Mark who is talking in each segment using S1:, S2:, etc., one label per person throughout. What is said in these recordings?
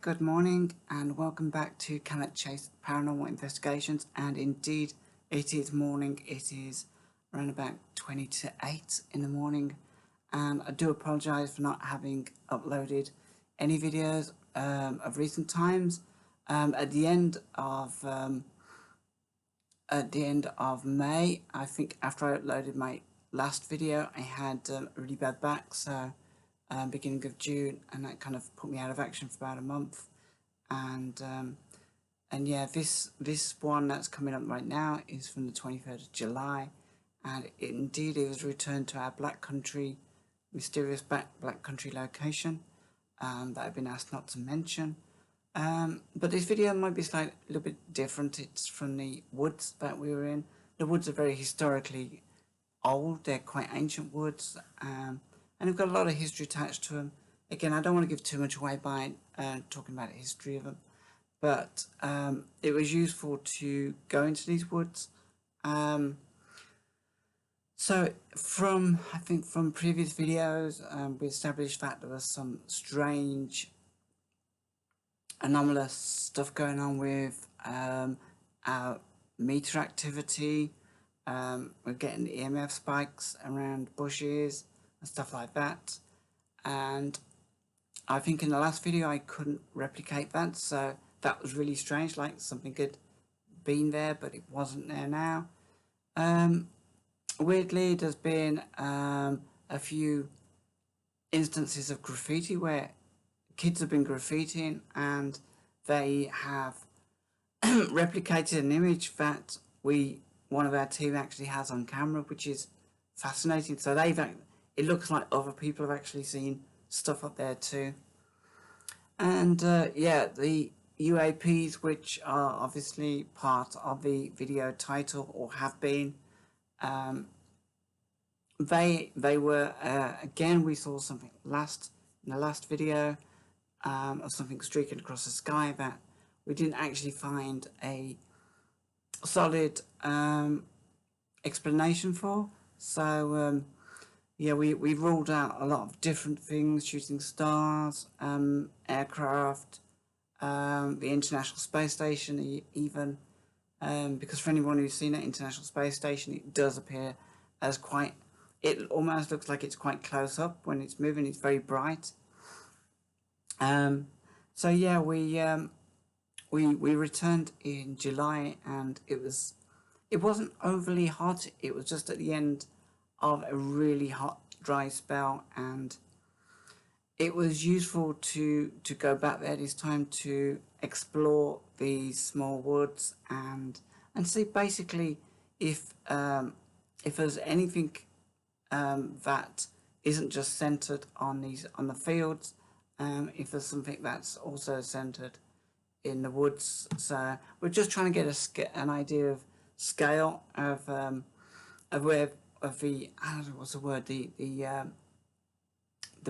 S1: Good morning and welcome back to Cannock Chase Paranormal Investigations, and indeed it is morning. It is around about 20 to 8 in the morning, and I do apologise for not having uploaded any videos of recent times. At the end of May, I think, after I uploaded my last video, I had a really bad back, so beginning of June, and that kind of put me out of action for about a month. And yeah, this one that's coming up right now is from the 23rd of July, and indeed it was returned to our Black Country, mysterious Black Country location that I've been asked not to mention. But this video might be a little bit different. It's from the woods that we were in. The woods are very historically old. They're quite ancient woods, and they've got a lot of history attached to them. Again, I don't want to give too much away by talking about the history of them, but it was useful to go into these woods. So I think from previous videos, we established that there was some strange anomalous stuff going on with our meter activity. We're getting EMF spikes around bushes and stuff like that, and I think in the last video I couldn't replicate that, so that was really strange, like something had been there but it wasn't there now. Weirdly, there's been a few instances of graffiti where kids have been graffitiing and they have replicated an image that one of our team actually has on camera, which is fascinating. So it looks like other people have actually seen stuff up there too. And yeah, the UAPs, which are obviously part of the video title, or have been, they were again, we saw something in the last video of something streaking across the sky that we didn't actually find a solid explanation for. So yeah, we ruled out a lot of different things: shooting stars, aircraft, the International Space Station, even, because for anyone who's seen that International Space Station, it does appear as it almost looks like it's quite close up when it's moving. It's very bright. So yeah, we returned in July, and it wasn't overly hot. It was just at the end of a really hot, dry spell, and it was useful to go back there this time to explore these small woods and see basically if there's anything that isn't just centered on the fields, if there's something that's also centered in the woods. So we're just trying to get an idea of scale of where the what's the word, the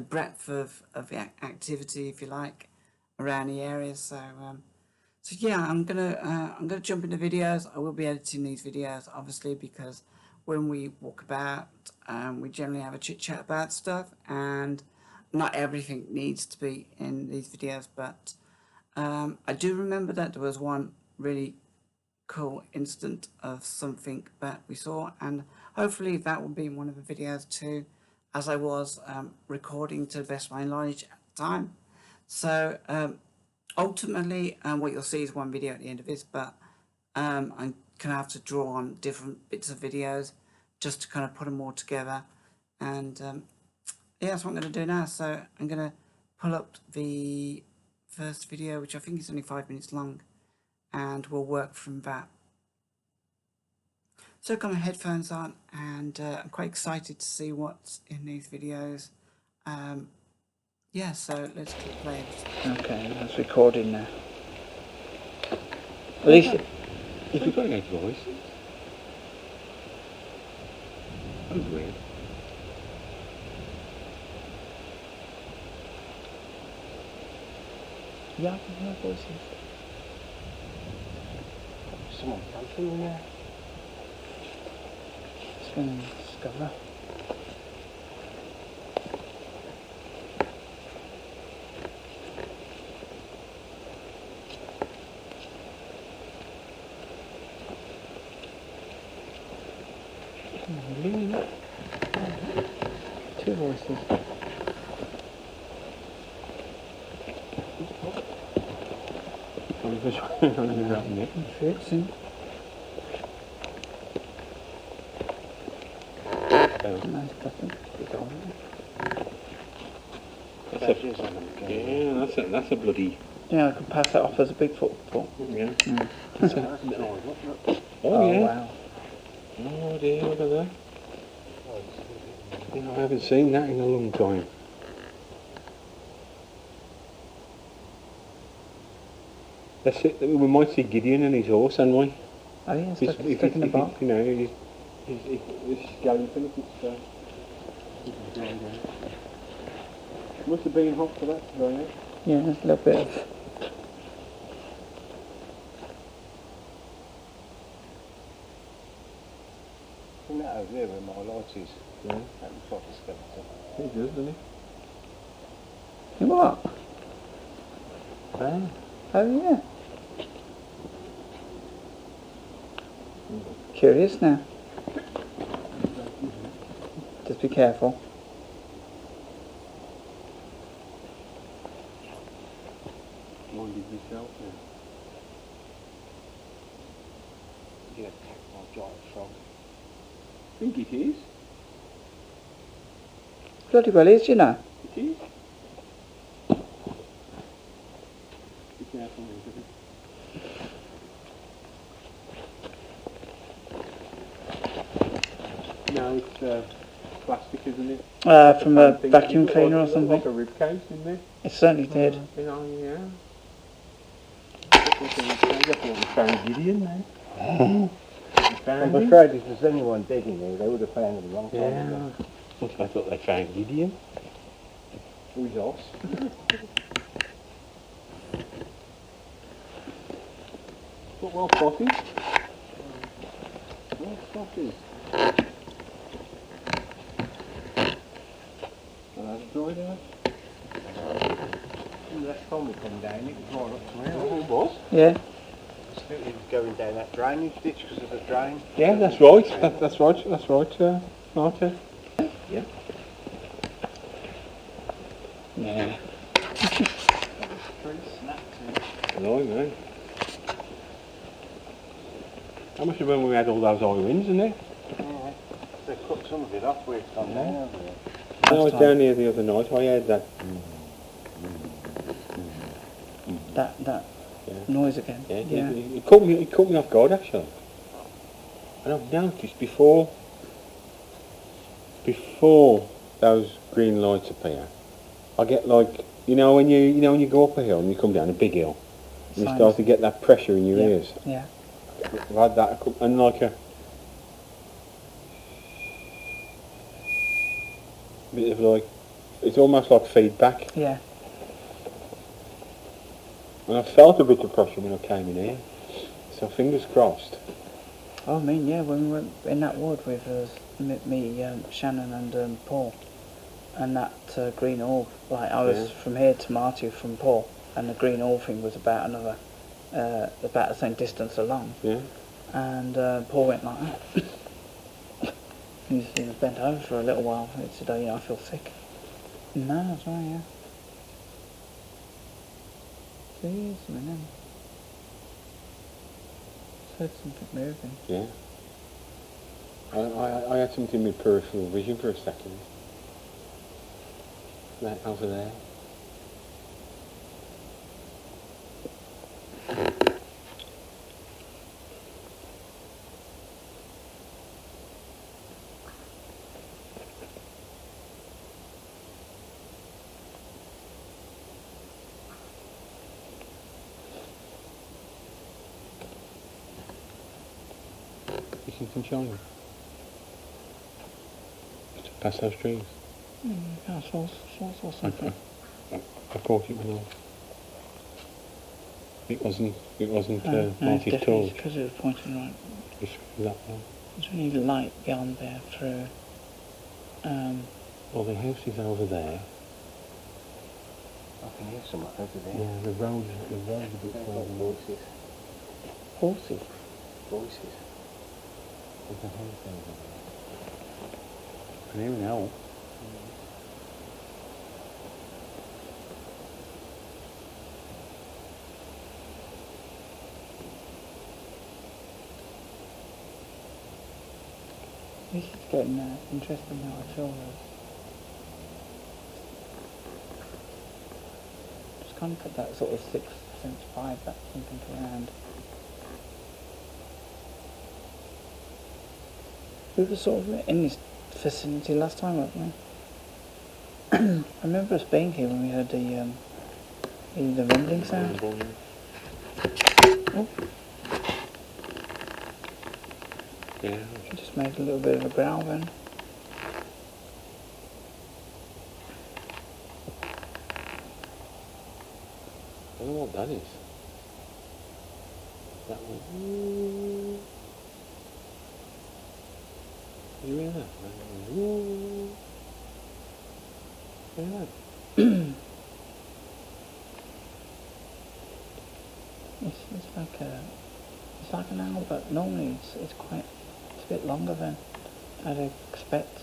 S1: breadth of the activity, if you like, around the area. So so yeah, I'm gonna jump into videos. I will be editing these videos, obviously, because when we walk about, we generally have a chit chat about stuff, and not everything needs to be in these videos. But I do remember that there was one really cool incident of something that we saw, and hopefully that will be in one of the videos too, as I was recording to the best of my knowledge at the time. So ultimately what you'll see is one video at the end of this, but I'm going to have to draw on different bits of videos just to kind of put them all together. And yeah, that's what I'm going to do now. So I'm going to pull up the first video, which I think is only 5 minutes long, and we'll work from that. So I've got my headphones on, and I'm quite excited to see what's in these videos. Yeah, so let's click play. Okay, that's recording now. At least
S2: if you've got any voice. That's weird.
S1: Yeah, I can hear voices.
S2: Someone dancing in there.
S1: Just going to discover.
S3: Two voices. Fixing. Nice button.
S2: That's a bloody.
S3: Yeah, I can pass that off as a big football.
S2: Yeah.
S3: Oh,
S2: yeah.
S3: wow.
S2: Oh dear, look at that. You know, I haven't seen that in a long time. That's it. We might see Gideon and his horse, haven't we?
S3: Oh yeah, stuck in the box.
S2: You know, he's galloping if it's must have been hot for that today,
S3: Yeah, there's a little bit of...
S2: Isn't that over there where my light is? Yeah. That looks like a skeleton. It does, doesn't it?
S3: You what?
S2: Ah.
S3: Oh yeah. Curious now. Just be careful.
S2: Minded yourself now. You get attacked by a giant frog. I think it is.
S3: Bloody well is, you know.
S2: It is. Be careful with it. No, it's plastic, isn't it?
S3: From a vacuum cleaner or something.
S2: Like a rib cage, didn't it?
S3: It certainly did.
S2: Yeah. They found Gideon now. I'm afraid if there's anyone dead in there, they would have found him a long time ago. I thought they found Gideon. Who's us? But well spotted. Well spotted. And that's dried out. The last time we come down, it was right up to here. Oh, it was?
S3: Yeah.
S4: It was going down that drainage ditch because of the drain.
S2: Yeah, that's right. That's right, Martin. Yeah.
S3: Yeah.
S2: Hello, man. How much of when we had all those high winds, isn't it?
S4: Yeah. They cut some of it off where it's gone down over there.
S2: I was down here the other night, I heard that.
S3: That
S2: Yeah.
S3: noise again.
S2: Yeah,
S3: Yeah.
S2: it caught me off guard actually. And I've noticed before those green lights appear, I get like when you go up a hill and you come down a big hill, and you start to get that pressure in your ears.
S3: Yeah.
S2: I've had that and like a bit of like, it's almost like feedback.
S3: Yeah.
S2: And I felt a bit of pressure when I came in here, so fingers crossed.
S3: Oh, I mean, yeah, when we went in that wood with me, Shannon and Paul, and that green orb, like I was from here to Marty from Paul, and the green orb thing was about about the same distance along.
S2: Yeah.
S3: And Paul went like that. He was bent over for a little while. He said, I feel sick. No, that's right, yeah. Jeez, man. Heard something moving.
S2: Yeah. I had something with peripheral vision for a second. That over there. You see some shining? Past those trees.
S3: Yeah, I saw something.
S2: I caught it when it wasn't Marty's
S3: definitely
S2: torch.
S3: because it was pointing right.
S2: It's that one.
S3: There's any light beyond there through.
S2: Well, the house is over there.
S4: I can hear someone over there.
S2: Yeah, the road's a bit further north.
S3: Horses.
S4: Voices.
S2: There's a house over there. Who knows?
S3: This is getting interesting now, I feel. Just kind of got that sort of sixth sense vibe, that something around. We were sort of in this vicinity last time, weren't we? I remember us being here when we heard the rumbling sound. Oh.
S2: Yeah.
S3: It just made a little bit of a growl then.
S2: I don't know what that is. That one. You hear that? Hear that?
S3: It's like an owl, but normally it's a bit longer than I'd expect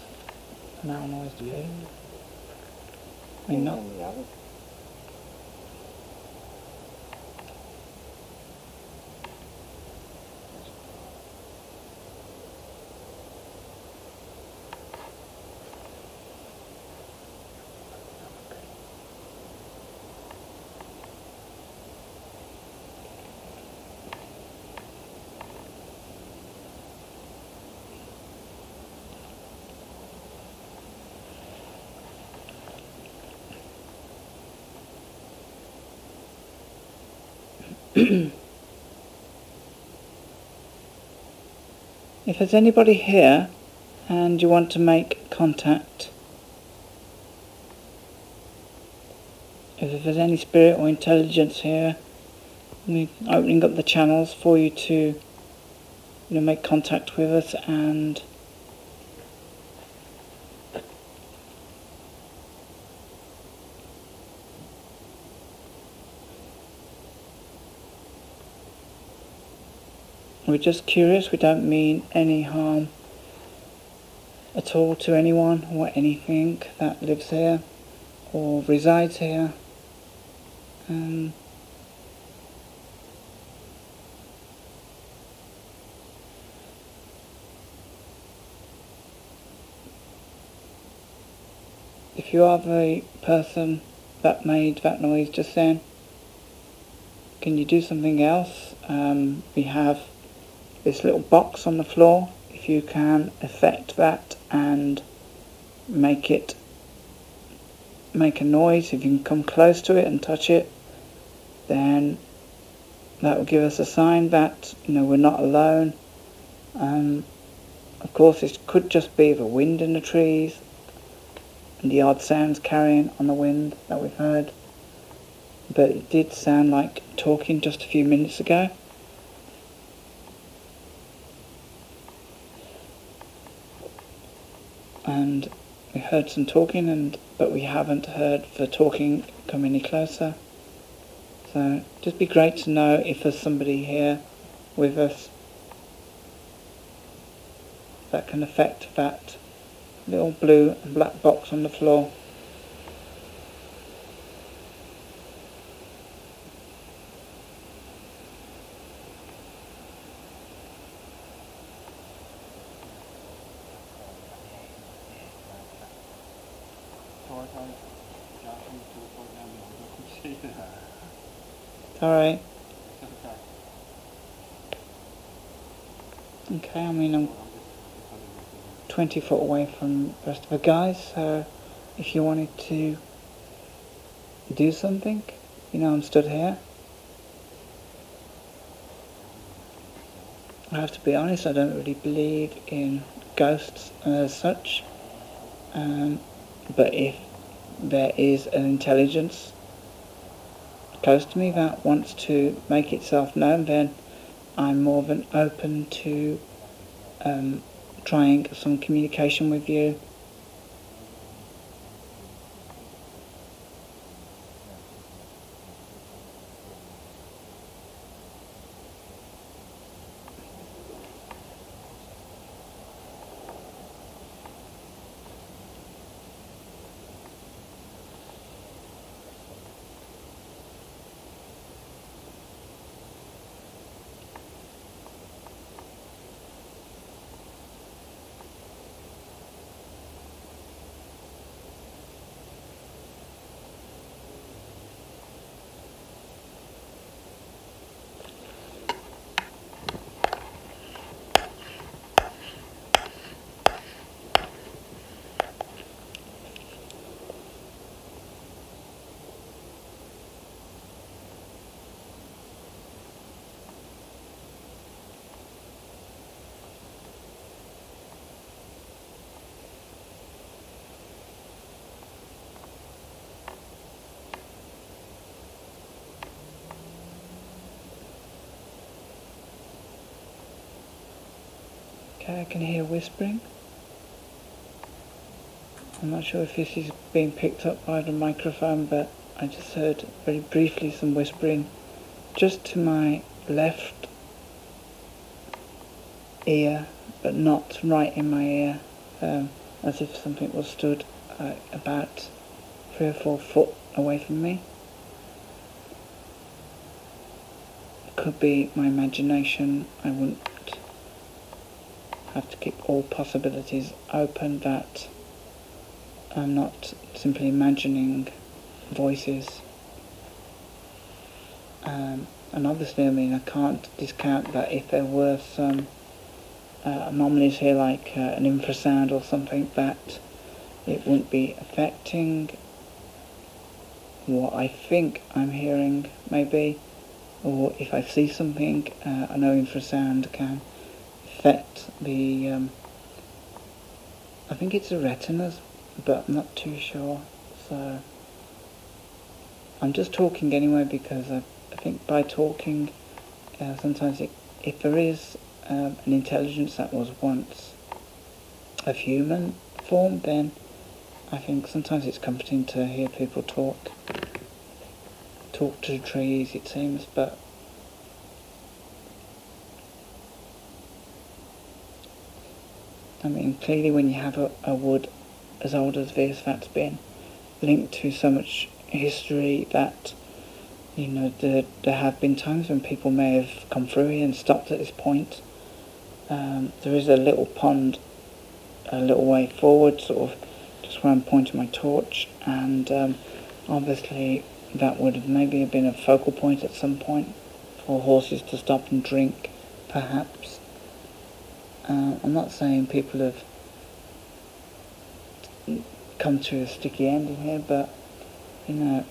S3: an owl noise to be. I mean, not. If there's anybody here and you want to make contact, if there's any spirit or intelligence here, we're opening up the channels for you to make contact with us, and we're just curious. We don't mean any harm at all to anyone or anything that lives here or resides here. If you are the person that made that noise just then, can you do something else? We have this little box on the floor. If you can affect that and make a noise, if you can come close to it and touch it, then that will give us a sign that we're not alone. Of course, it could just be the wind in the trees and the odd sounds carrying on the wind that we've heard, but it did sound like talking just a few minutes ago. And we heard some talking, but we haven't heard the talking come any closer. So just be great to know if there's somebody here with us that can affect that little blue and black box on the floor. Alright. Okay, I mean I'm 20 foot away from the rest of the guys, so if you wanted to do something, I'm stood here. I have to be honest, I don't really believe in ghosts as such, but if there is an intelligence close to me that wants to make itself known, then I'm more than open to trying some communication with you. Okay, I can hear whispering. I'm not sure if this is being picked up by the microphone, but I just heard very briefly some whispering just to my left ear, but not right in my ear, as if something was stood about 3 or 4 foot away from me. It could be my imagination. I wouldn't have to keep all possibilities open, that I'm not simply imagining voices. And obviously, I mean, I can't discount that if there were some anomalies here, like an infrasound or something, that it wouldn't be affecting what I think I'm hearing, maybe, or if I see something. I know infrasound can affect the, I think it's the retinas, but I'm not too sure, so I'm just talking anyway, because I think by talking, sometimes if there is an intelligence that was once of human form, then I think sometimes it's comforting to hear people talk to trees, it seems, but I mean, clearly when you have a wood as old as this, that's been linked to so much history that, you know, there have been times when people may have come through here and stopped at this point. There is a little pond a little way forward, sort of just where I'm pointing my torch, and obviously that would have maybe been a focal point at some point for horses to stop and drink, perhaps. I'm not saying people have come to a sticky ending here, but, you know,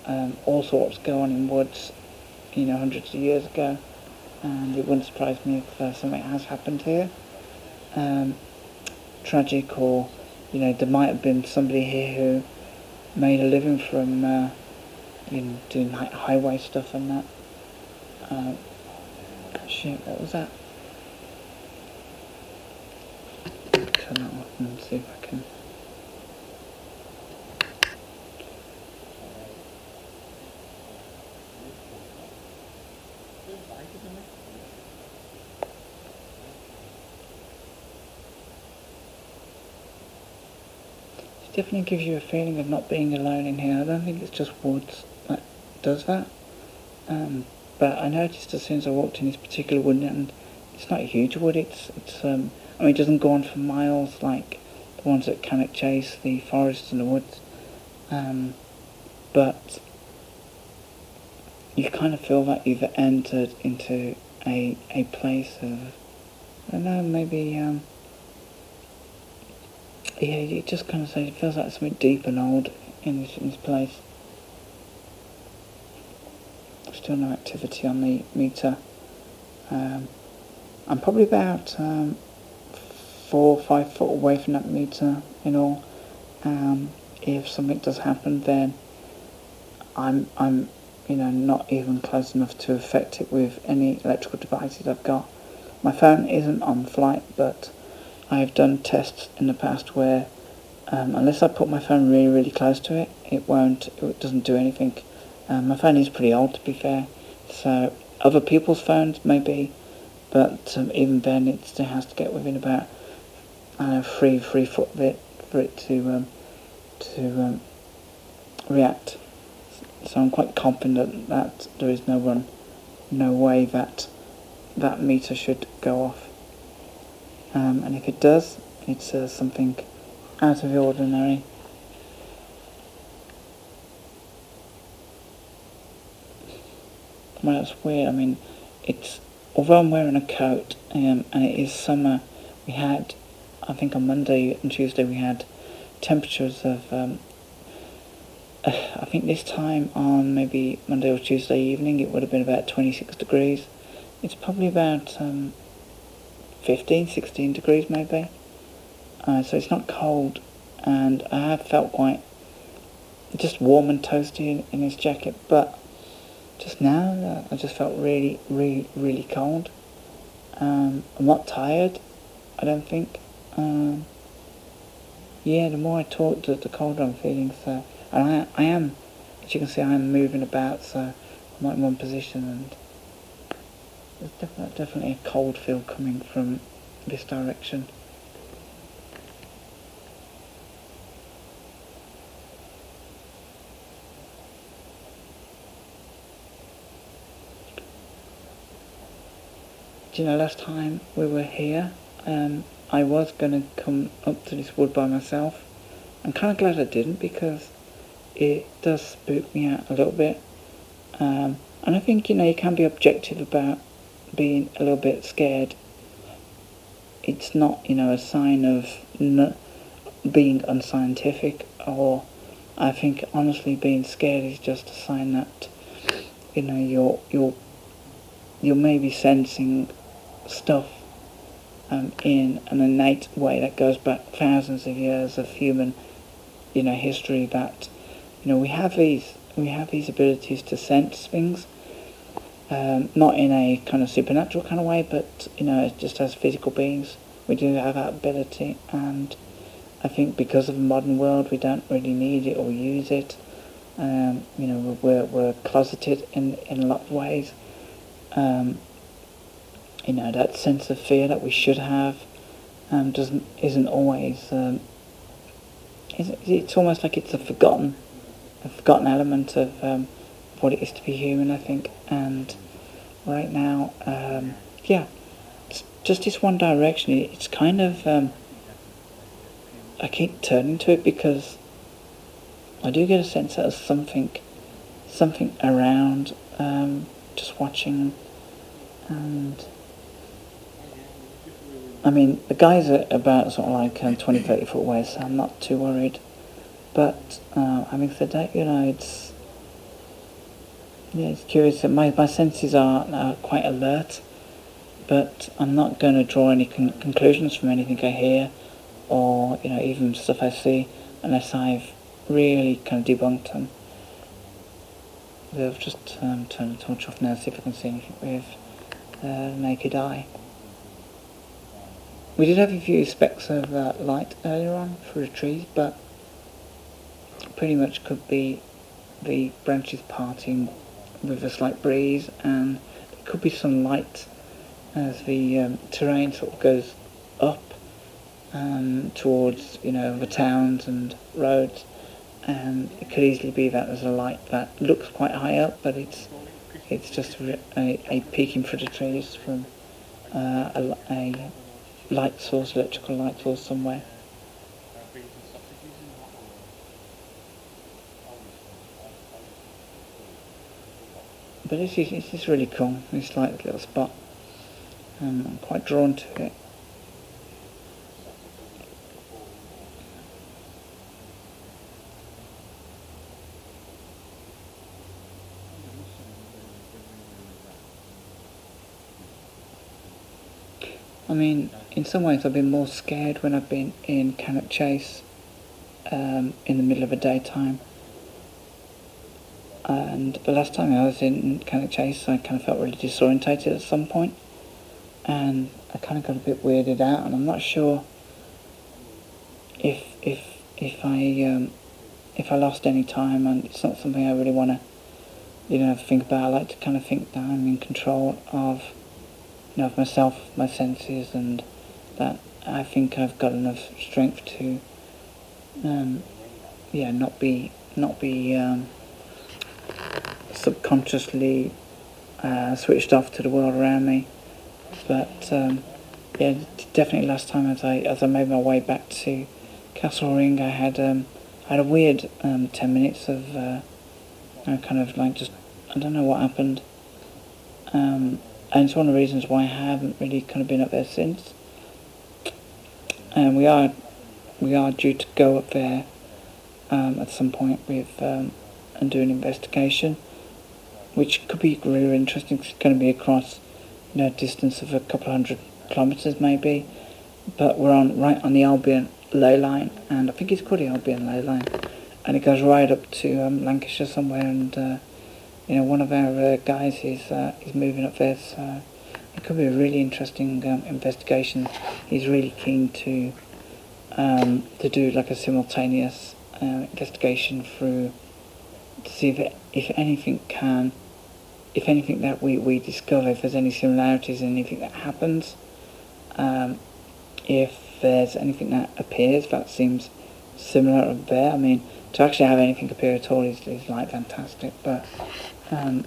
S3: all sorts go on in woods, you know, hundreds of years ago, and it wouldn't surprise me if something has happened here. Tragic, or, you know, there might have been somebody here who made a living from, you know, doing highway stuff and that. Shit, what was that? Turn that off and see if I can. It definitely gives you a feeling of not being alone in here. I don't think it's just woods that does that. But I noticed as soon as I walked in this particular wood, and it's not a huge wood, it's I mean, it doesn't go on for miles like the ones at Cannock Chase, the forests and the woods, but you kind of feel that you've entered into a place of, I don't know, maybe, yeah, you just kind of say it feels like something deep and old in this place. Still no activity on the meter. I'm probably about 4 or 5 foot away from that meter in all. If something does happen, then I'm you know, not even close enough to affect it with any electrical devices I've got. My phone isn't on flight, but I've done tests in the past where unless I put my phone really, really close to it, it doesn't do anything. My phone is pretty old, to be fair, so other people's phones maybe, but even then it still has to get within about, I don't know, 3 foot of it for it to react. So I'm quite confident that there is no way that meter should go off. And if it does, it's something out of the ordinary. Well, that's weird. I mean, although I'm wearing a coat, and it is summer, we had, I think on Monday and Tuesday we had temperatures of, I think this time on maybe Monday or Tuesday evening it would have been about 26 degrees. It's probably about 15, 16 degrees maybe. So it's not cold, and I have felt quite just warm and toasty in this jacket, but just now I just felt really, really, really cold. I'm not tired, I don't think. Yeah, the more I talk, the colder I'm feeling. So, and I am, as you can see, I am moving about. So I'm not in one position, and there's definitely a cold feel coming from this direction. Do you know, last time we were here, I was going to come up to this wood by myself. I'm kind of glad I didn't, because it does spook me out a little bit. And I think, you can be objective about being a little bit scared. It's not, a sign of being unscientific, or I think honestly being scared is just a sign that, you're maybe sensing stuff in an innate way that goes back thousands of years of human, history, that, we have these abilities to sense things, not in a kind of supernatural kind of way, but, just as physical beings, we do have that ability, and I think because of the modern world, we don't really need it or use it. We're closeted in a lot of ways. That sense of fear that we should have isn't always. It's almost like it's a forgotten element of what it is to be human, I think. And right now, it's just this one direction. It's kind of I keep turning to it because I do get a sense that there's something around, just watching, and I mean, the guys are about sort of like 20, 30 foot away, so I'm not too worried. But having said that, it's curious. My senses are quite alert, but I'm not going to draw any conclusions from anything I hear, or even stuff I see, unless I've really kind of debunked them. I've just turned the torch off now, see if I can see anything with the naked eye. We did have a few specks of light earlier on through the trees, but pretty much could be the branches parting with a slight breeze, and it could be some light as the terrain sort of goes up towards the towns and roads, and it could easily be that there's a light that looks quite high up, but it's just a peeking through the trees from a light source, electrical light source somewhere. But it's just really cool. It's like a little spot. I'm quite drawn to it. I mean, in some ways I've been more scared when I've been in Cannock Chase in the middle of the daytime. And the last time I was in Cannock Chase, I kind of felt really disorientated at some point, and I kind of got a bit weirded out, and I'm not sure if I lost any time, and it's not something I really want to think about. I like to kind of think that I'm in control of of myself, my senses, and that I think I've got enough strength to not be subconsciously switched off to the world around me. But definitely last time as I made my way back to Castle Ring, I had a weird 10 minutes of kind of like just, I don't know what happened, and it's one of the reasons why I haven't really kind of been up there since. And we are due to go up there at some point with and do an investigation, which could be really interesting. It's going to be across a distance of a couple of 100 kilometres maybe, but we're right on the Albion ley line, and I think it's called the Albion ley line, and it goes right up to Lancashire somewhere, and one of our guys is moving up there, so it could be a really interesting investigation. He's really keen to do like a simultaneous investigation through to see if anything that we discover, if there's any similarities in anything that happens, if there's anything that appears that seems similar there. I mean, to actually have anything appear at all is like fantastic, but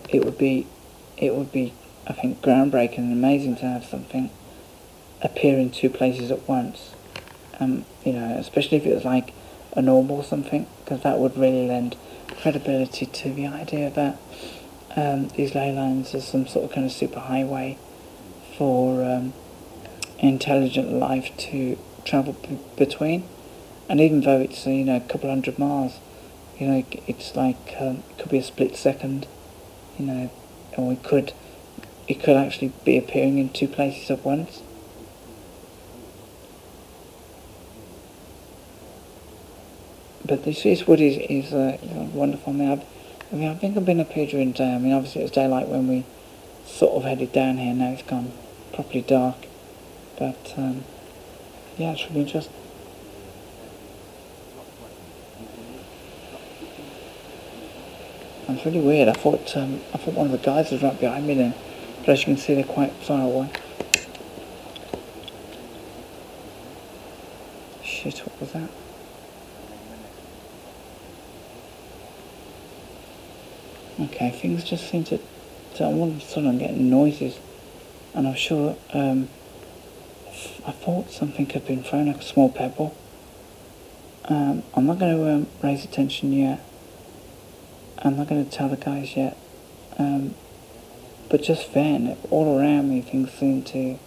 S3: it would be I think groundbreaking and amazing to have something appear in two places at once. Especially if it was like a normal or something, because that would really lend credibility to the idea that these ley lines are some sort of kind of superhighway for intelligent life to travel between. And even though it's a couple hundred miles, it's like it could be a split second, and it could actually be appearing in two places at once. But this wood is wonderful. I think I've been up here during the day. I mean, obviously it was daylight when we sort of headed down here. Now it's gone properly dark. But yeah, it's really interesting. It's really weird. I thought one of the guys was right behind me then, but as you can see, they're quite far away. Shit, what was that? Okay, things just seem to all of a sudden I'm getting noises, and I'm sure I thought something had been thrown, like a small pebble. I'm not going to raise attention yet. I'm not going to tell the guys yet. But just then, all around me, things seem to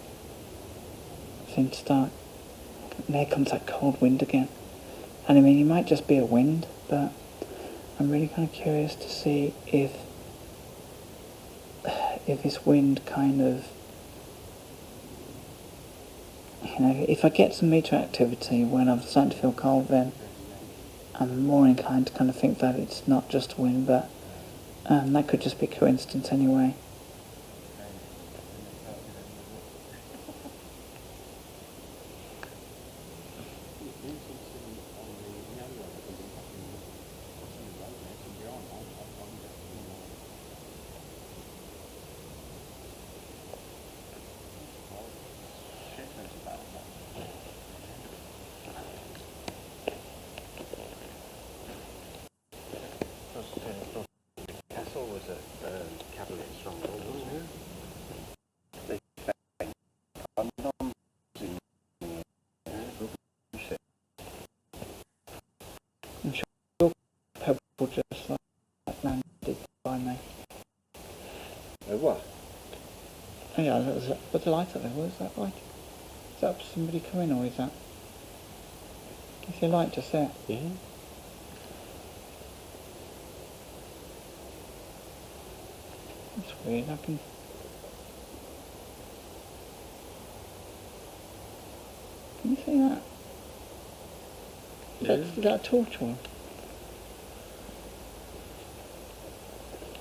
S3: start. There comes that cold wind again. And I mean, it might just be a wind, but I'm really kind of curious to see if this wind kind of, if I get some meteor activity when I'm starting to feel cold, then I'm more inclined to kind of think that it's not just wind, but that could just be coincidence anyway.
S2: Castle was a cabinet stronghold, wasn't it?
S3: I'm sure pebble just like landed by me.
S2: What?
S3: Oh yeah, that was what's the light up there? What is that like? Is that somebody coming, or is that? Is your light just there?
S2: Yeah.
S3: That's weird. Can you see that? Is that a torch one?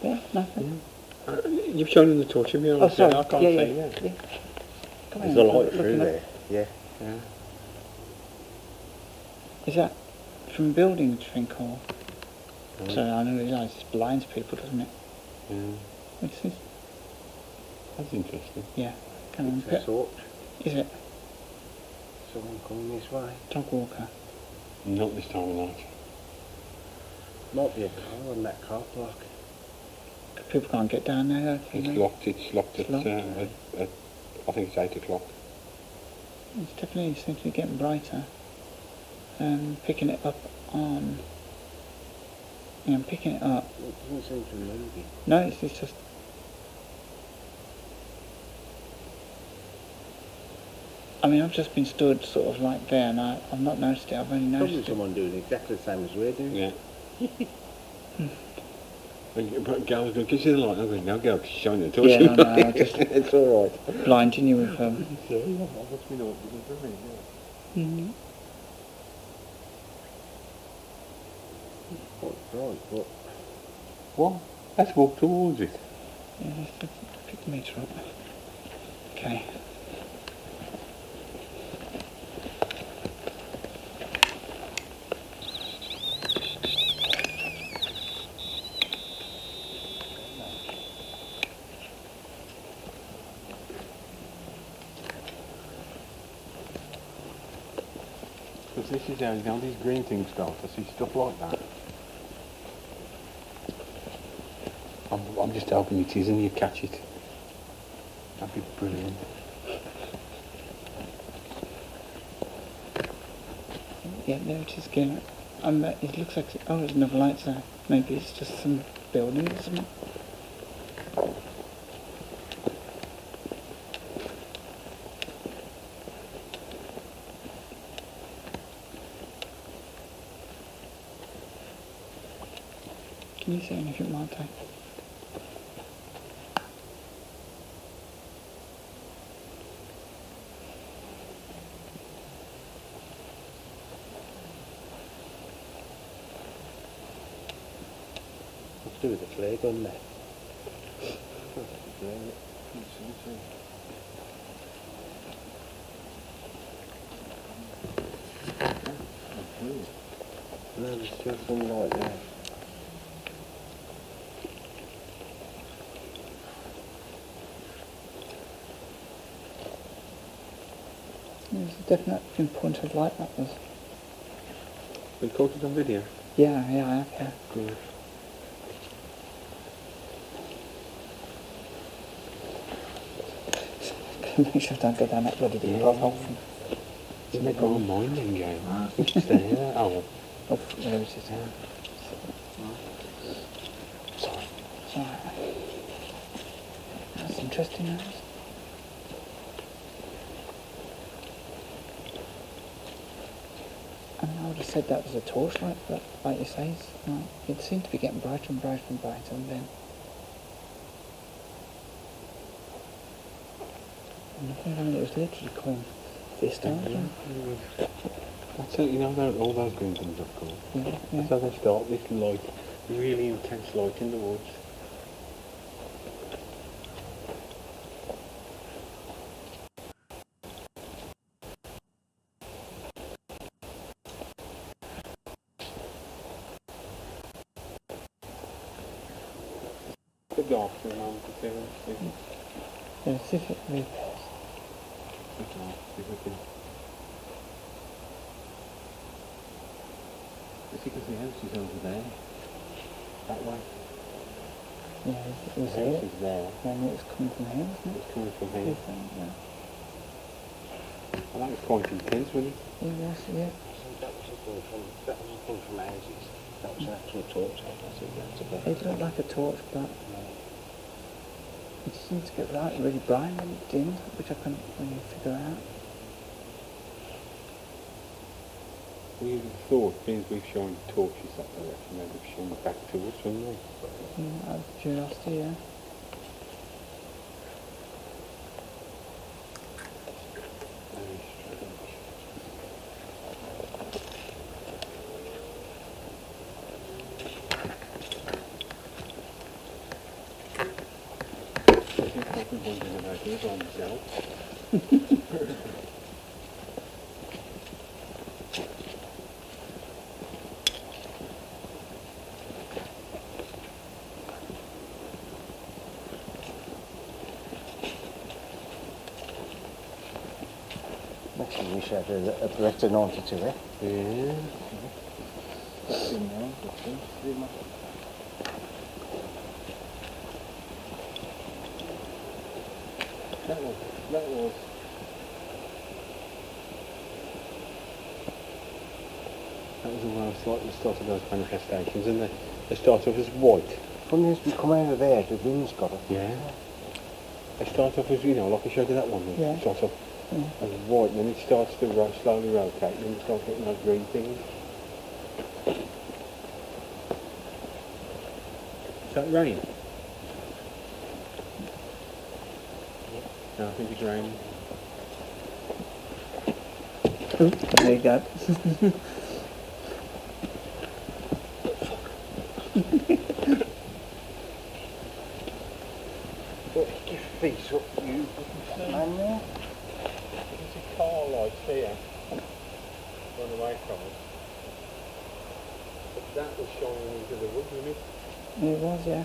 S3: Yeah, nothing.
S2: You've shown him the torch, have you?
S3: Oh, sorry.
S2: I can't see.
S3: Yeah. Come
S2: There's
S3: on,
S2: a light through there. Yeah.
S3: Is that from building, do you think, or? So I don't realise it blinds people, doesn't it?
S2: Yeah.
S3: What's this?
S2: That's interesting.
S3: Yeah. Come on,
S4: It's a torch.
S3: Is it?
S4: Someone coming this way.
S3: Dog walker.
S2: Not this time of night.
S4: Might be a car on that car block.
S3: People can't get down there, though.
S2: It's locked. It's locked at,
S3: locked.
S2: at I think it's 8 o'clock.
S3: It's definitely seems to be getting brighter. Picking it up on. Yeah, I'm picking it up.
S4: It doesn't seem to be moving.
S3: No, it's just. I mean, I've just been stood sort of like there, and I've not noticed it. I've only
S4: Probably
S3: noticed it.
S4: someone doing exactly the same as we're doing.
S2: Yeah. But girls go, can you see the light? I'm going, no, girl, she's showing the torch.
S3: Yeah, no, I just
S2: it's all right.
S3: blinding you with
S2: Sorry, what's been on for me?
S3: Mm-hmm.
S4: Right, but
S2: What? Let's walk towards it.
S3: Yeah, let's pick the meter up. Okay.
S2: Because this is how, you know, these green things start. I see stuff like that. I'm just hoping it is and you catch it. That'd be brilliant.
S3: Yeah, there it is again. It looks like, oh, there's another light there. Maybe it's just some building or something. Can you see anything, Marta?
S2: What's to do with the flare gun there? No, there's just some light there.
S3: There's a definite pinpointed light that was.
S2: We caught it on video.
S3: Yeah, I have, yeah.
S2: Good.
S3: Make sure I don't go down that bloody deep hole.
S2: It's not got a mind in game. It's there. Oh.
S3: Oh, there it is.
S2: Sorry.
S3: It's alright. That's interesting, that is. I would have said that was a torchlight, but like you say, it seemed to be getting brighter and brighter and brighter, and then I mean, it was literally coming this time.
S2: Yeah. That's it, you know, all those green things I've called.
S3: Yeah.
S2: That's how they start, this light, really intense light in the woods. The dark for a moment, see
S3: Yeah, see if it really...
S2: the dark, see if we can... It's because the house is over there. That way.
S3: Yeah, it
S2: The
S3: was
S2: house
S3: here.
S2: is there.
S3: And it's coming from here, isn't it?
S2: It's coming from here.
S3: Yeah.
S2: Well, that was quite intense, wasn't it?
S3: Yes, yeah.
S4: That wasn't coming from houses. That was an actual torch. That's a bit.
S3: It looked like a torch, but it seemed to get really bright and dim, which I couldn't really figure out.
S2: We thought, being we've shown torches that direction, maybe we've shown back to us, wouldn't we?
S3: Yeah, out of curiosity, yeah.
S2: Very strange. I think I've been wondering about his on myself.
S4: Actually, we should have a Beretta 92, eh?
S2: Yeah.
S4: That's in there, I think. Pretty much.
S2: That was. That was almost like the start of those manifestations, and they start off as white.
S4: Funny is, we come out of there, the wind's got it.
S2: Yeah. They start off as, you know, like I showed you that one.
S3: Yeah.
S2: It starts off as white, and then it starts to slowly rotate, and then it starts getting those green things. Is that rain? No, I think it's raining.
S3: There you go.
S4: Put your feet up.
S2: you see? Man there? There's a car lights here. Run away from us. But that was shining into the wood, wasn't it?
S3: It was, yeah.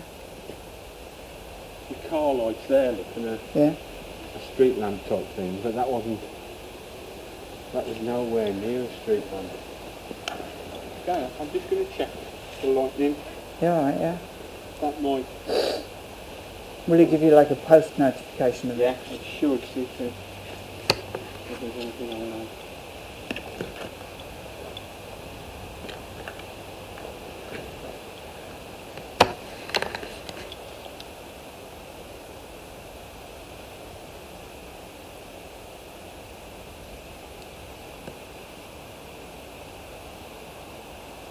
S2: The car lights there, look, and
S3: Yeah.
S2: a street lamp type thing, but that was nowhere near a street lamp. Okay, I'm just going to check the lightning.
S3: Yeah, alright, yeah.
S2: That might...
S3: Will it give you like a post notification of
S2: Yeah,
S3: it?
S2: it should, see if there's anything on there.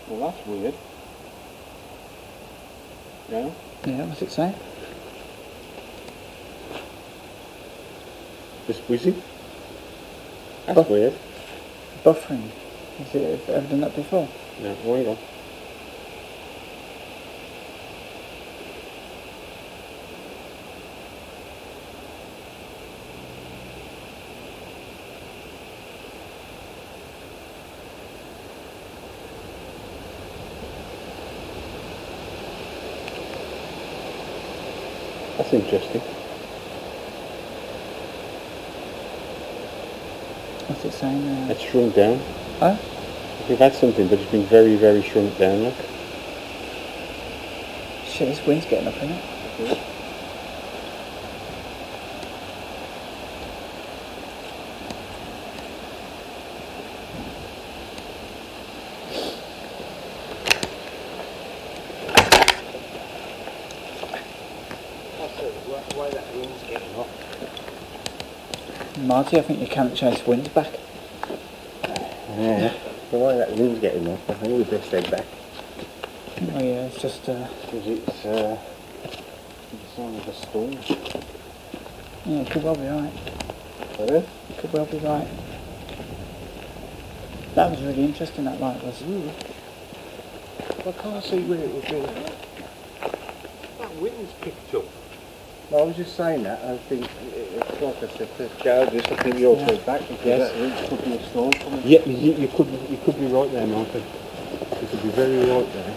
S2: Well, that's weird. Yeah?
S3: Yeah, what's it say?
S2: Just whizzing. That's weird.
S3: Buffering. Has it ever done that before?
S2: No, wait on. That's interesting.
S3: What's it saying there?
S2: It's shrunk down.
S3: Oh?
S2: We've had something, but it's been very, very shrunk down, look.
S3: Shit, this wind's getting up in it.
S4: Why that wind's getting up?
S3: Marty, I think your Cannock Chase wind's back.
S2: Yeah. The way that wind's getting up, I think we best head back.
S3: Oh yeah, it's just
S2: Because it's the sign of a storm.
S3: yeah, it could well be right.
S2: Pardon?
S3: It could well be right. That was really interesting, that light was.
S2: I can't see where it was going. That wind's picked up. No, I was just saying that. I think it's like I said to Joe, just I think you're head back because
S3: Yes.
S2: that wind could be a storm coming. Yeah, you could be right there, Martin. You could be very right there.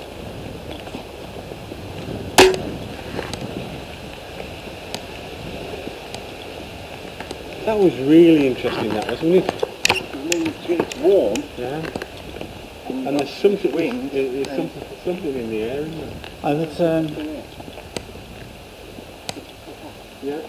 S2: That was really interesting, that wasn't it?
S4: It's warm.
S2: Yeah. And there's something, there's something in the air, isn't there?
S3: I was,
S2: Yeah.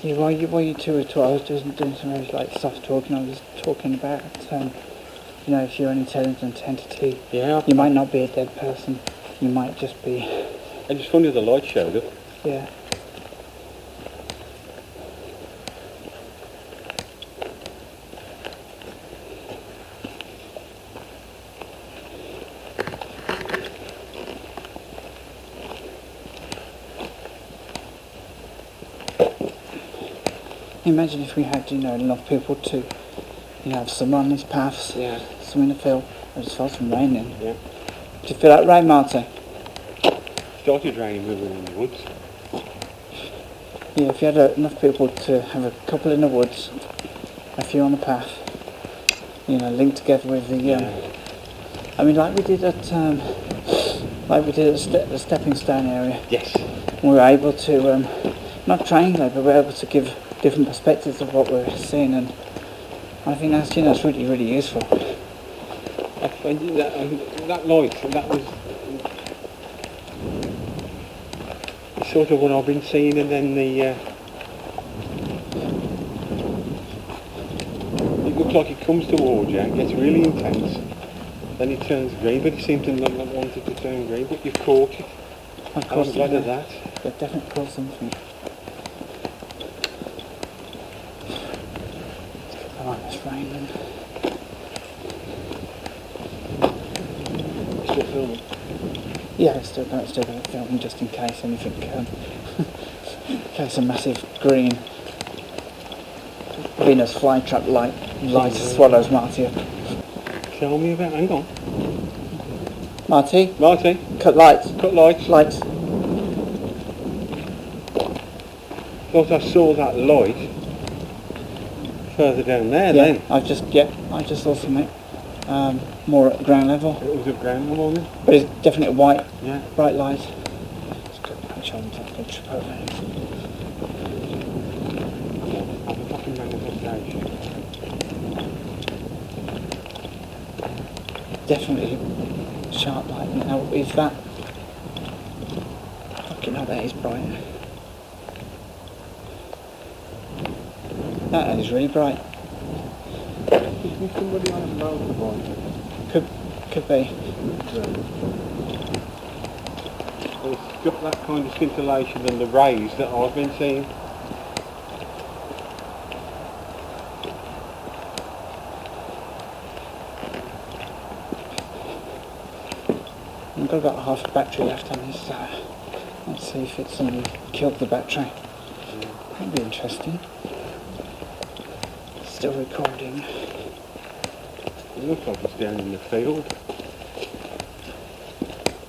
S3: yeah, while you two were talking, I was just doing some really like soft talking. I was talking about, you know, if you're an intelligent entity,
S2: Yeah.
S3: you might not be a dead person. You might just be,
S2: And it's funny the light showed up.
S3: yeah. Imagine if we had, you know, enough people to, you know, have some on these paths,
S2: Yeah.
S3: some in the field. I just felt some rain in.
S2: Yeah.
S3: Do you feel that rain, Marty?
S2: Started raining moving in the woods.
S3: Yeah, if you had enough people to have a couple in the woods, a few on the path, you know, linked together with the, I mean, like we did at the stepping stone area,
S2: Yes.
S3: we were able to, not triangulate, but we were able to give different perspectives of what we're seeing, and I think that's, you know, it's really, really useful.
S2: I find that light, that was sort of what I've been seeing, and then it looks like it comes towards you, it gets really intense, then it turns green, but it seemed to not want it to turn green, but you've caught it.
S3: Of
S2: I
S3: course,
S2: was glad of that.
S3: They've definitely caught something. Come on, it's raining.
S2: Still filming.
S3: Yeah, it's still got it filming just in case anything, in case a massive green Venus flytrap light swallows Marty up.
S4: Tell me about, hang on.
S3: Marty,
S4: Marty,
S3: cut lights.
S4: cut lights.
S3: Lights.
S4: Thought I saw that light further down there
S3: Yeah,
S4: then.
S3: I just saw something. More at ground level.
S4: It was at ground level, wasn't it?
S3: But it's definitely white,
S4: Yeah.
S3: bright light. Let's go back on the trip over.
S4: I'm a fucking manifestation.
S3: Definitely sharp light. Now, is that... Fucking hell, that is bright. That is really bright.
S4: Is somebody on a motorbike?
S3: Could be.
S4: It's got that kind of scintillation and the rays that I've been seeing.
S3: I've got about half a battery left on this. Let's see if it's killed the battery. That'd be interesting. Still recording.
S4: It looks like it's down in the field.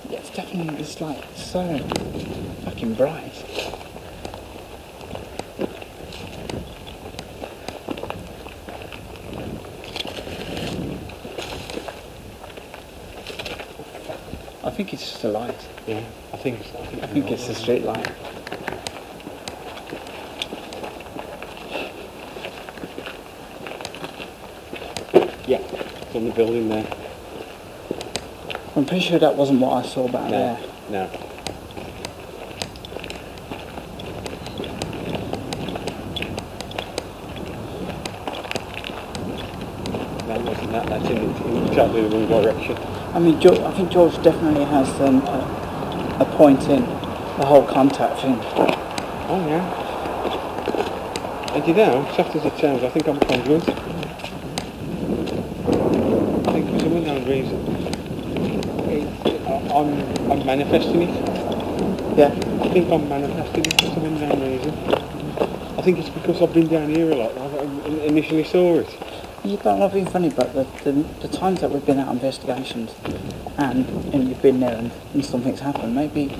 S3: Yeah, it's definitely, it's like so fucking bright. I think it's just a light.
S4: Yeah, I think
S3: it's a street light.
S4: Yeah, it's on the building there.
S3: I'm pretty sure that wasn't what I saw back there.
S4: No. That wasn't that. That's in exactly the wrong direction.
S3: I mean, I think George definitely has a point in the whole contact thing.
S4: Oh yeah. And you know, soft as it sounds, I think I'm conduit. I think for some unknown reason, I'm manifesting it.
S3: Yeah.
S4: I think I'm manifesting it for some unknown reason. I think it's because I've been down here a lot. I initially saw it.
S3: You don't know being funny, but the times that we've been out on investigations and you've been there and something's happened, maybe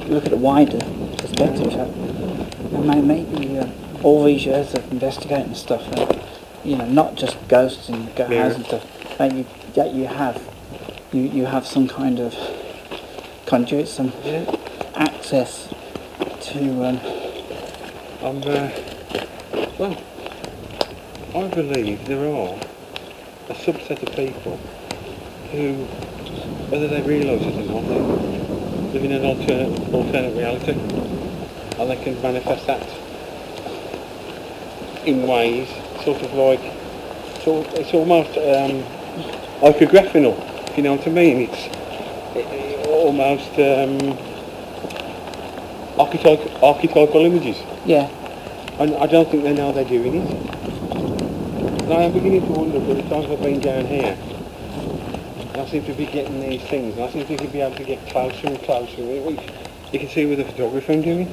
S3: look at a wider perspective. And maybe all these years of investigating stuff, not just ghosts and houses and stuff, maybe that you have some kind of conduit, some access to.
S4: Well, I believe there are a subset of people who, whether they realise it or not, live in an alternate reality, and they can manifest that in ways sort of like, it's almost iconographical, if you know what I mean. It's almost archetypal images.
S3: Yeah.
S4: And I don't think they know they're doing it. And I am beginning to wonder, by the times I've been down here, and I seem to be getting these things, and I seem to be able to get closer and closer. You can see with the photography I'm doing.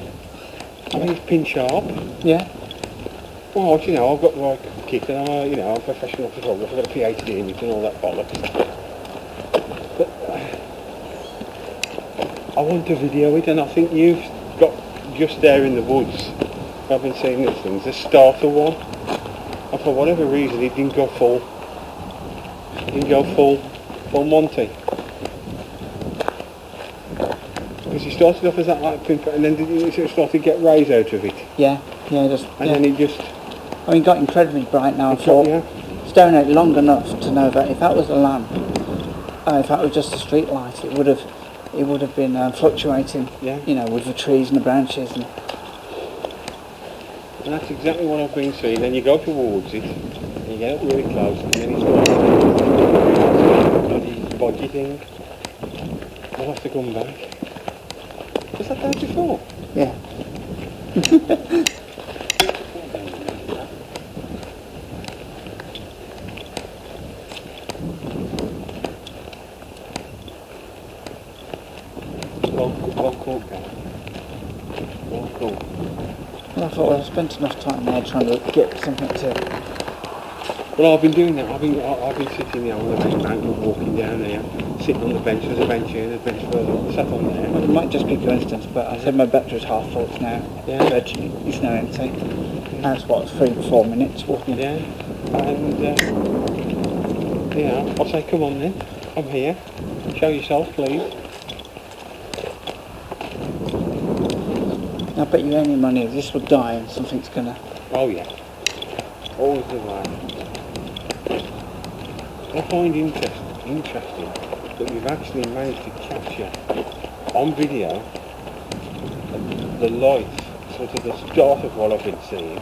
S4: I think it's pin sharp.
S3: Yeah.
S4: Well, I've got the right kit, and I'm a professional photographer, I've got a PhD in it and all that bollocks. But I want to video it, and I think you've got just there in the woods. I've been seeing these things, the starter one, and for whatever reason it didn't go full Monty. Because he started off as that light pin, and then it started to get rays out of it.
S3: Yeah,
S4: then it just...
S3: I mean, it got incredibly bright now. I thought, staring at it long enough to know that if that was a lamp, if that was just a street light, it would have been fluctuating, with the trees and the branches.
S4: And that's exactly what I've been seeing. Then you go towards it, and you get up really close, and then it's bloody bodgy thing. I'll have to come back. Was that there before?
S3: Yeah.
S4: Well caught, Dan. Well caught.
S3: Well, I thought I spent enough time there trying to get something to
S4: Well, I've been doing that. I've been sitting there on the main mountain, walking down there, sitting on the bench. There's a bench here, there's a bench further on. Sat on there.
S3: Well, it might just be coincidence, but I said my battery's half full now.
S4: Yeah.
S3: Virtually, it's now empty. That's what, 3 to 4 minutes walking.
S4: Yeah. And yeah, I'll say, come on then. I'm here. Show yourself, please.
S3: I bet you any money this will die and something's gonna...
S4: Oh yeah. Always the way. I find interesting that we've actually managed to capture on video the light, sort of the start of what I've been seeing,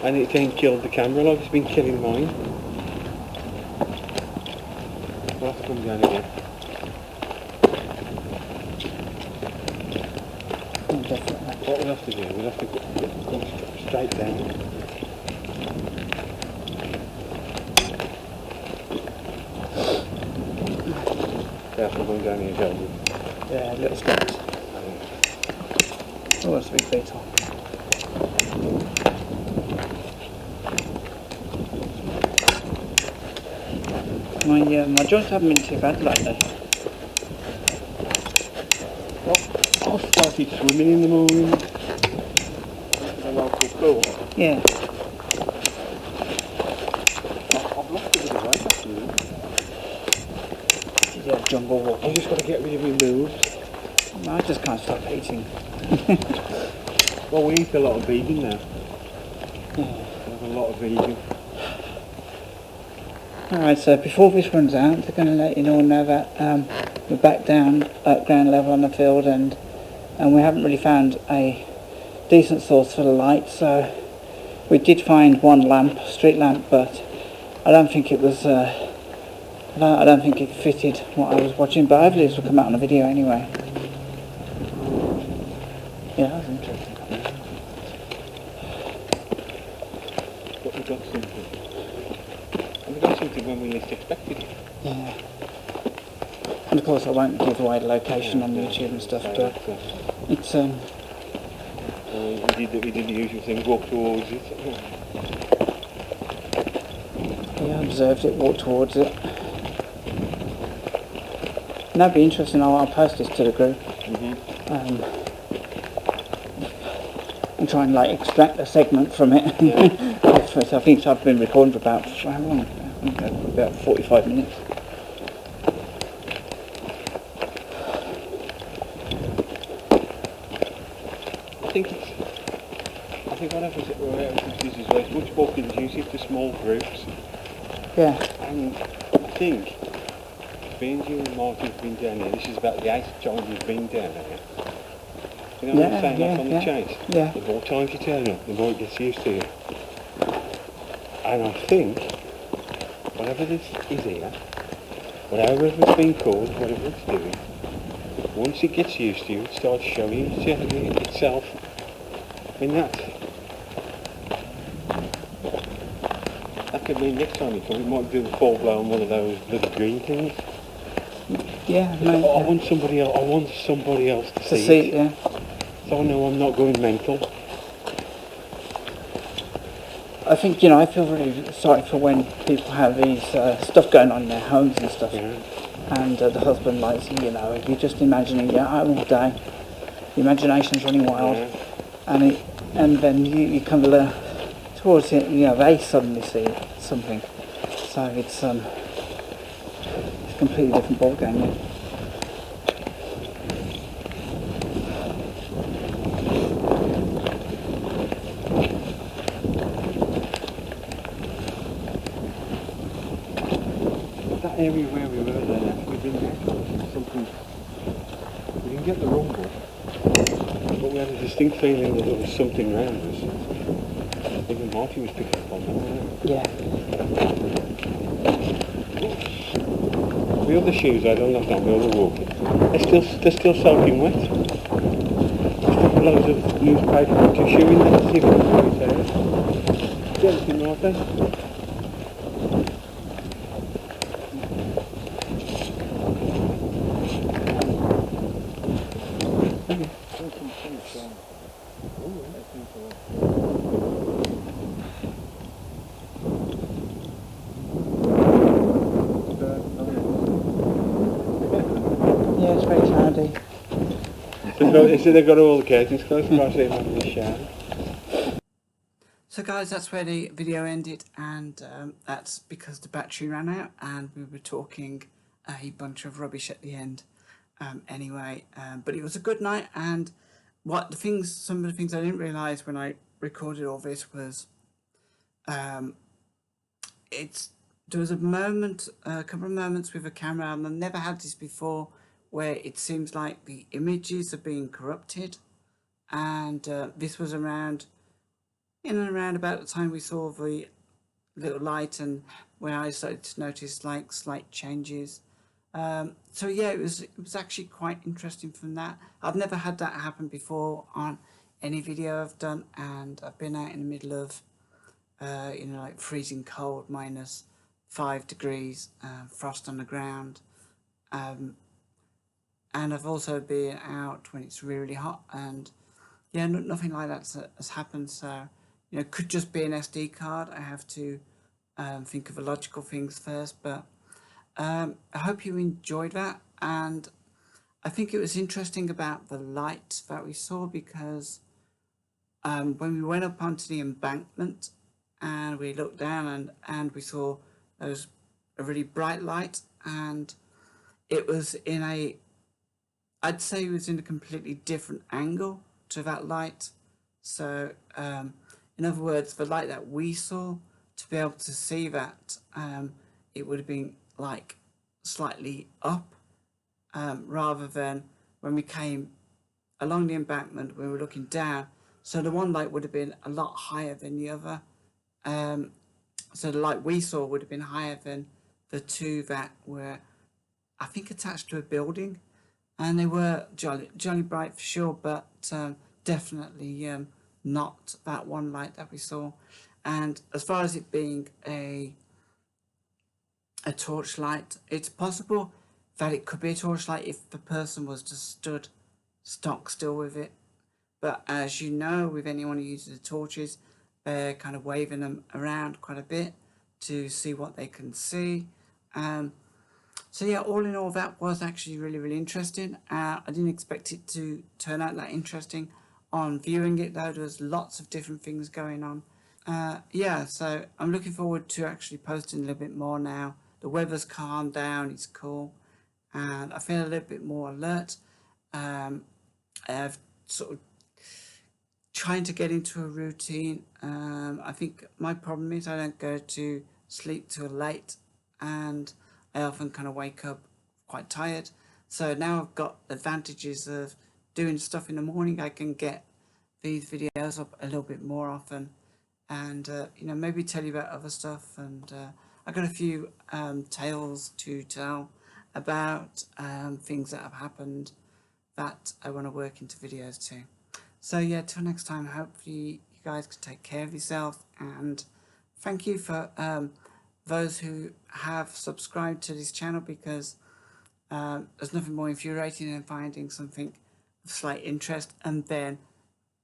S4: and it ain't killed the camera like it's been killing mine. We'll have to come down again.
S3: Oh, definitely.
S4: What we'll have to do, we'll have to go straight down. Careful going down here, Joe.
S3: Yeah, little steps. Oh, that's a big beetle. My joints haven't been too bad lately.
S4: Well, I started swimming in the morning. The local pool.
S3: Yeah.
S4: I've lost a bit of weight actually.
S3: Yeah, jungle walk.
S4: I've just got to get rid of my moves.
S3: I just can't stop eating.
S4: Well, we eat a lot of vegan now.
S3: Yeah.
S4: We have a lot of vegan.
S3: Alright, so before this runs out, they're going to let you all know that we're back down at ground level on the field, and we haven't really found a decent source for the light. So we did find one lamp, street lamp, but I don't think it was. I don't think it fitted what I was watching. But hopefully this will come out on a video anyway. Yeah, that was interesting.
S4: But we got something. And we got something when we least expected it.
S3: Yeah. And of course I won't give away the location on YouTube and stuff, but it's
S4: we did the usual thing, walk towards it.
S3: yeah, I observed it, walked towards it. And that'd be interesting. I'll post this to the group. And try and like extract a segment from it.
S4: Yeah.
S3: I think I've been recording for about how long? About 45 minutes.
S4: I think what happens is it's much more conducive to small groups.
S3: Yeah.
S4: And I think, being you and Martin have been down here, this is about the 8th time you've been down here. You know what I'm saying? Like on the chase.
S3: Yeah.
S4: The more times you turn up, the more it gets used to you. And I think, whatever this is here, whatever it's been called, whatever it's doing, once it gets used to you, it starts showing itself. I mean that could mean next time you come, it might do the full blown one of those little green things.
S3: Yeah, no.
S4: I want somebody else to see
S3: see
S4: it.
S3: Yeah.
S4: So I know I'm not going mental.
S3: I think, I feel really sorry for when people have these stuff going on in their homes and stuff.
S4: Yeah.
S3: And the husband likes, if you're just imagining you're at home all day, the imagination's running wild,
S4: Yeah.
S3: and then you kind of learn towards it, they suddenly see something. So it's a completely different ball game. Yeah.
S4: That area where we were there, we've been there for something. We didn't get the rumble, but we had a distinct feeling that there was something around us. Even Marty was picking up on that, wasn't he?
S3: Yeah.
S4: The other shoes I don't left on, the other walking, they're still soaking wet. There's still loads of newspaper and tissue in there to see if it's right there. Get anything, Marty? They said they've got all the curtains closed, so I see them having a shower.
S1: So guys, that's where the video ended, and that's because the battery ran out and we were talking a bunch of rubbish at the end. Anyway, but it was a good night, and some of the things I didn't realise when I recorded all this was there was a couple of moments with a camera, and I've never had this before, where it seems like the images are being corrupted, and this was around about the time we saw the little light, and where I started to notice like slight changes. So yeah, it was actually quite interesting from that. I've never had that happen before on any video I've done, and I've been out in the middle of like freezing cold, -5 degrees, frost on the ground, and I've also been out when it's really hot, and yeah, nothing like that has happened. So could just be an SD card. I have to think of the logical things first, but I hope you enjoyed that, and I think it was interesting about the light that we saw, because when we went up onto the embankment and we looked down, and we saw there was a really bright light, and it was I'd say it was in a completely different angle to that light. So in other words, the light that we saw, to be able to see that, it would have been like slightly up, rather than when we came along the embankment, we were looking down. So the one light would have been a lot higher than the other. So the light we saw would have been higher than the two that were, I think, attached to a building, and they were jolly bright for sure, but definitely not that one light that we saw. And as far as it being a torchlight, it's possible that it could be a torchlight if the person was just stood stock still with it. But as you know, with anyone who uses the torches, they're kind of waving them around quite a bit to see what they can see. So yeah, all in all, that was actually really interesting. I didn't expect it to turn out that interesting on viewing it, though. There was lots of different things going on. Yeah, so I'm looking forward to actually posting a little bit more now. The weather's calmed down, it's cool, and I feel a little bit more alert. I've sort of trying to get into a routine. I think my problem is I don't go to sleep till late, and I often kind of wake up quite tired. So now I've got advantages of doing stuff in the morning. I can get these videos up a little bit more often, and maybe tell you about other stuff. And I got a few tales to tell about things that have happened that I want to work into videos too. So yeah, till next time, hopefully you guys can take care of yourself, and thank you for those who have subscribed to this channel, because there's nothing more infuriating than finding something of slight interest and then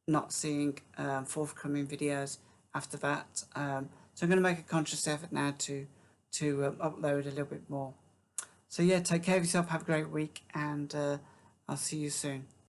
S1: not seeing forthcoming videos after that. So I'm going to make a conscious effort now to upload a little bit more. So yeah, take care of yourself, have a great week, and I'll see you soon.